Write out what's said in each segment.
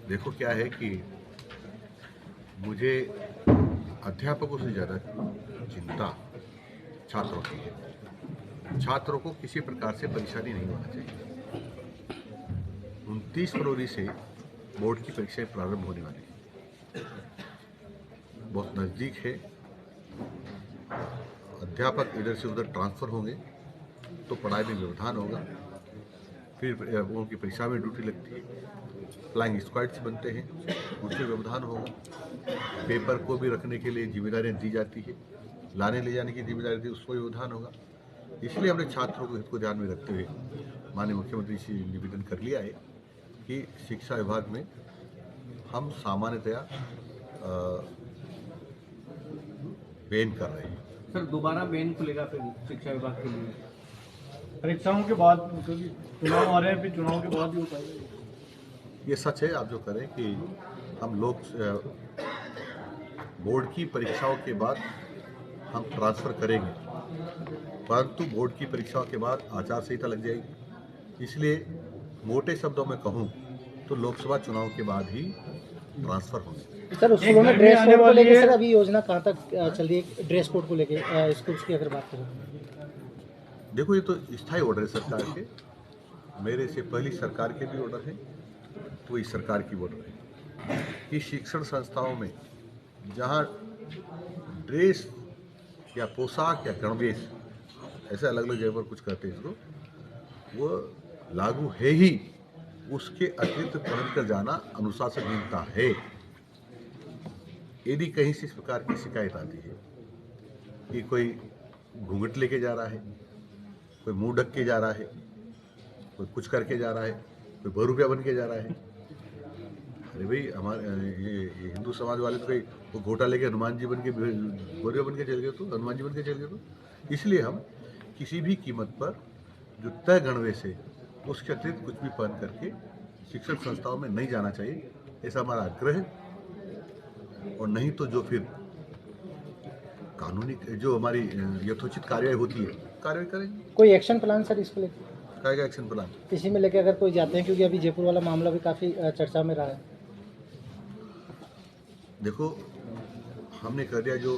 देखो क्या है कि मुझे अध्यापकों से ज़्यादा चिंता छात्रों की है। छात्रों को किसी प्रकार से परेशानी नहीं होना चाहिए। 29 फरवरी से बोर्ड की परीक्षाएं प्रारंभ होने वाली है, बहुत नज़दीक है। अध्यापक इधर से उधर ट्रांसफ़र होंगे तो पढ़ाई में व्यवधान होगा, फिर उनकी परीक्षा में ड्यूटी लगती है, फ्लाइंग स्क्वाड्स बनते हैं, उसमें व्यवधान होगा। पेपर को भी रखने के लिए जिम्मेदारियां दी जाती है, लाने ले जाने की जिम्मेदारी दी, उसको व्यवधान होगा। इसलिए हमने छात्रों के हित को ध्यान में रखते हुए माननीय मुख्यमंत्री से निवेदन कर लिया है कि शिक्षा विभाग में हम सामान्यतया बैन कर रहे हैं। सर दोबारा बैन खुलेगा फिर शिक्षा विभाग के लिए परीक्षाओं के बाद, क्योंकि चुनाव आ रहे हैं, फिर चुनाव के बाद ही हो पाएगा। ये सच है, आप जो करें कि हम लोग बोर्ड की परीक्षाओं के बाद हम ट्रांसफ़र करेंगे, परंतु बोर्ड की परीक्षाओं के बाद आचार संहिता लग जाएगी। इसलिए मोटे शब्दों में कहूँ तो लोकसभा चुनाव के बाद ही ट्रांसफ़र होंगे। सर स्कूलों में ड्रेस कोड को लेकर सर अभी योजना कहाँ तक चल रही है? ड्रेस कोड को लेकर स्कूल्स की अगर बात करें, देखो ये तो स्थायी ऑर्डर है सरकार के, मेरे से पहली सरकार के भी ऑर्डर है, तो इस सरकार की ऑर्डर है कि शिक्षण संस्थाओं में जहाँ ड्रेस या पोशाक या गणवेश ऐसे अलग अलग जगह पर कुछ कहते हैं इसको, वो लागू है ही, उसके अतिरिक्त पहन कर जाना अनुशासनहीनता है। यदि कहीं से इस प्रकार की शिकायत आती है कि कोई घूंघट लेके जा रहा है, कोई मुंह ढक के जा रहा है, कोई कुछ करके जा रहा है, कोई बहुरूपिया बन के जा रहा है, अरे भाई हमारे ये हिंदू समाज वाले तो कोई वो घोटा लेके हनुमान जी बन के गौरिया बन के चल गए, तो हनुमान जी बन के चल गए। तो इसलिए हम किसी भी कीमत पर जो तय गणवेश है उसके अतिरिक्त कुछ भी पहन करके शिक्षण संस्थाओं में नहीं जाना चाहिए, ऐसा हमारा आग्रह है। और नहीं तो जो फिर कानूनी जो हमारी यथोचित कार्रवाई होती है, कार्रवाई करेंगे। कोई एक्शन प्लान सर इसको लेकर? क्या एक्शन प्लान? इसी में लेकर अगर कोई जाते हैं, क्योंकि अभी जयपुर वाला मामला भी काफ़ी चर्चा में रहा है। देखो हमने कह दिया, जो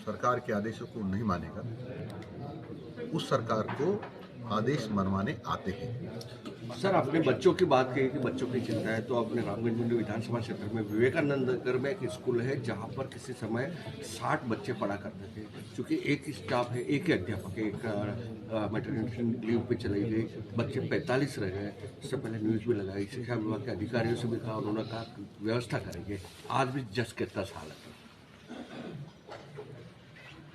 सरकार के आदेशों को नहीं मानेगा उस सरकार को आदेश मनवाने आते हैं। सर आपने बच्चों की बात कही कि बच्चों की चिंता है, तो अपने रामगंज मंडी विधानसभा क्षेत्र में विवेकानंद नगर में एक स्कूल है जहां पर किसी समय 60 बच्चे पढ़ा करते थे। क्योंकि एक स्टाफ है, एक ही अध्यापक है, एक मैटरनिटी लीव पे चली गई, बच्चे 45 रह गए। इससे पहले न्यूज़ भी लगाई, शिक्षा विभाग के अधिकारियों से भी कहा, उन्होंने कहा व्यवस्था करेंगे। आज भी जस के तस हालत है।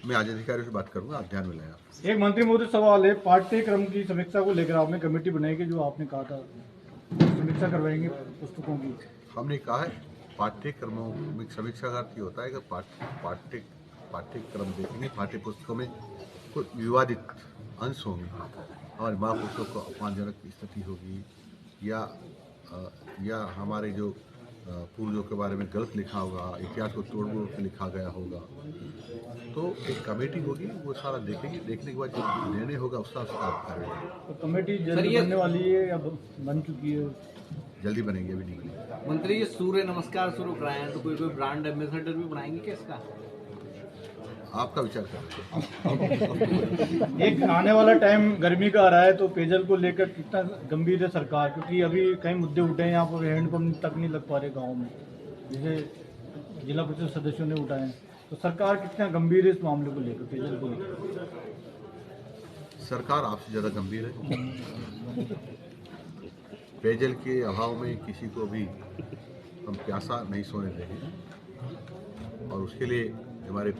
मैं आज अधिकारियों से बात करूंगा, आप ध्यान में लाएं। एक मंत्री महोदय सवाल है, पाठ्यक्रम की समीक्षा को लेकर आपने कमेटी बनाएगी, जो आपने कहा था समीक्षा करवाएंगे पुस्तकों की। हमने कहा है पाठ्यक्रमों में समीक्षा का अर्थ होता है कि पाठ्यक्रम देखेंगे, पाठ्य पुस्तकों में कोई विवादित अंश होंगे, हमारे महापुरुषों को अपमानजनक स्थिति होगी, या हमारे जो पूर्वजों के बारे में गलत लिखा होगा, इतिहास को तोड़ मोड़ के लिखा गया होगा, तो एक कमेटी होगी, वो सारा देखेगी। देखने के बाद जो निर्णय होगा उसका करेंगे। तो कमेटी जल्दी बनने वाली है या बन चुकी है? जल्दी बनेगी, अभी नहीं बनेगी। मंत्री ये सूर्य नमस्कार शुरू कराए हैं, तो कोई ब्रांड एम्बेसडर भी बनाएंगे क्या इसका? आपका विचार करें। एक आने वाला टाइम गर्मी का आ रहा है, तो पेयजल को लेकर कितना गंभीर है सरकार? क्योंकि अभी कई मुद्दे उठे हैं, यहाँ पर हैंडपम्प तक नहीं लग पा रहे गाँव में, जिसे जिला परिषद सदस्यों ने उठाए हैं। तो सरकार कितना गंभीर है इस मामले को लेकर, पेयजल को लेकर? सरकार आपसे ज़्यादा गंभीर है। पेयजल के अभाव में किसी को भी हम प्यासा नहीं सोने देंगे, और उसके लिए हमारे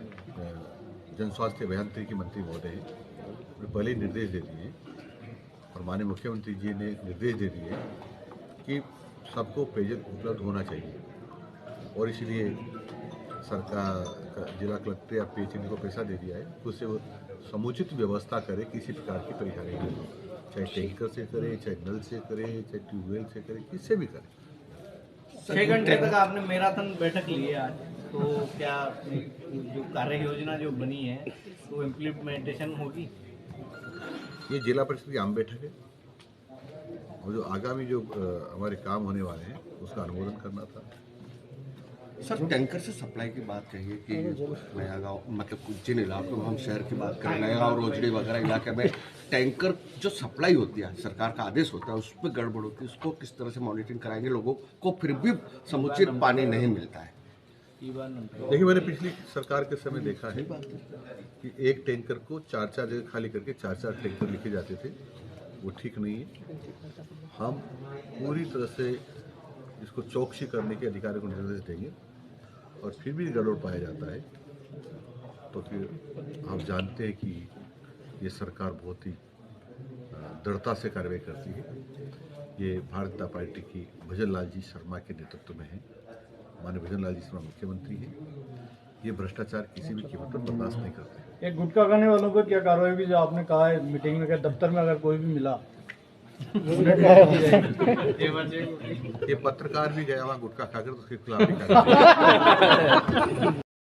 जन स्वास्थ्य अभियांत्रिकी मंत्री महोदय हैं, उन्होंने पहले ही निर्देश दे दिए, और माननीय मुख्यमंत्री जी ने निर्देश दे दिए कि सबको पेयजल उपलब्ध होना चाहिए। और इसलिए सरकार जिला कलेक्टर या पीएचडी को पैसा दे दिया है, तो उससे वो समुचित व्यवस्था करे, किसी प्रकार की परेशानी नहीं हो, चाहे टैंकर से करे, चाहे नल से करे, चाहे ट्यूबवेल से करे, किससे भी करे। 6 घंटे तक आपने मैराथन बैठक ली है आज, तो क्या जो कार्य योजना जो बनी है तो इम्प्लीमेंटेशन होगी? ये जिला परिषद की आम बैठक है, और जो आगामी जो हमारे काम होने वाले हैं उसका अनुमोदन करना था। सर टैंकर से सप्लाई की बात कही है कि नया गांव मतलब कुछ जिन इलाकों में हम शहर की बात करें, नया गांव रोजड़ी वगैरह इलाके में टैंकर जो सप्लाई होती है, सरकार का आदेश होता है, उस पर गड़बड़ होती है, उसको किस तरह से मॉनिटरिंग कराएंगे? लोगों को फिर भी समुचित पानी नहीं मिलता है। देखिए, मैंने पिछली सरकार के समय देखा है कि एक टैंकर को 4-4 जगह खाली करके 4-4 टैंकर लिखे जाते थे। वो ठीक नहीं है। हम पूरी तरह से इसको चौकसी करने के अधिकारियों को निर्देश देंगे और फिर भी गड़बड़ पाया जाता है तो फिर आप जानते हैं कि ये सरकार बहुत ही दृढ़ता से कार्रवाई करती है। ये भारतीय जनता पार्टी की भजन लाल जी शर्मा के नेतृत्व में है। माननीय भजन लाल जी शर्मा मुख्यमंत्री हैं। ये भ्रष्टाचार किसी भी कीमत पर बर्दाश्त नहीं करते। एक गुटखा खाने वालों पर क्या कार्रवाई हुई? जो आपने कहा है मीटिंग में, क्या दफ्तर में अगर कोई भी मिला ये पत्रकार भी गया वहाँ गुटखा खाकर, तो उसके खिलाफ भी कार्रवाई